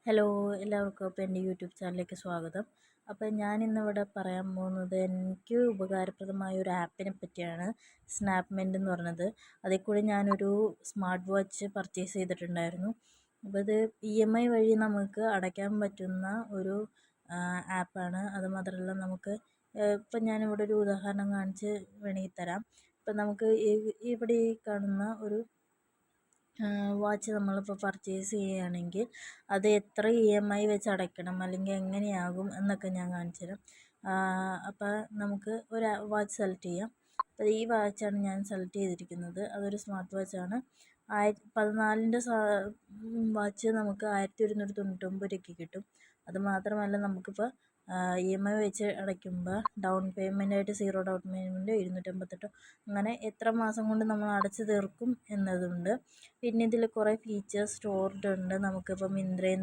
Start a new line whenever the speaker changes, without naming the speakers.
Hello, എല്ലാവർക്കും അപ്പോൾ എൻ്റെ യൂട്യൂബ് ചാനലിലേക്ക് സ്വാഗതം. അപ്പോൾ ഞാനിന്നിവിടെ പറയാൻ പോകുന്നത് എനിക്ക് ഉപകാരപ്രദമായ ഒരു ആപ്പിനെ പറ്റിയാണ്. സ്നാപ്മെൻ്റ് എന്ന് പറഞ്ഞത്. അതിൽ കൂടി ഞാനൊരു സ്മാർട്ട് വാച്ച് പർച്ചേസ് ചെയ്തിട്ടുണ്ടായിരുന്നു. അപ്പോൾ ഇത് EMI വഴി നമുക്ക് അടയ്ക്കാൻ പറ്റുന്ന ഒരു ആപ്പാണ്. അതുമാത്രമല്ല നമുക്ക് ഇപ്പം ഞാനിവിടെ ഒരു ഉദാഹരണം കാണിച്ച് വേണമെങ്കിൽ തരാം. ഇപ്പം നമുക്ക് ഇവിടെ ഈ കാണുന്ന ഒരു വാച്ച് നമ്മളിപ്പോൾ പർച്ചേസ് ചെയ്യുകയാണെങ്കിൽ അത് എത്ര EMI വെച്ച് അടയ്ക്കണം, അല്ലെങ്കിൽ എങ്ങനെയാകും എന്നൊക്കെ ഞാൻ കാണിച്ചു തരാം. അപ്പോൾ നമുക്ക് ഒരു വാച്ച് സെലക്ട് ചെയ്യാം. അപ്പോൾ ഈ വാച്ചാണ് ഞാൻ സെലക്ട് ചെയ്തിരിക്കുന്നത്. അതൊരു സ്മാർട്ട് വാച്ചാണ്. 14-ൻ്റെ വാച്ച് നമുക്ക് 1199 രൂപയ്ക്ക് കിട്ടും. അതുമാത്രമല്ല നമുക്കിപ്പോൾ EMI വെച്ച് അടയ്ക്കുമ്പോൾ ഡൗൺ പേയ്മെൻറ്റായിട്ട് 0 ഡൗൺ പേയ്മെൻറ്റ് 258 അങ്ങനെ എത്ര മാസം കൊണ്ട് നമ്മൾ അടച്ചു തീർക്കും എന്നതുണ്ട്. പിന്നെ ഇതിൽ കുറേ ഫീച്ചേഴ്സ് സ്റ്റോർഡ് ഉണ്ട്. നമുക്കിപ്പോൾ മിന്ത്രയിൽ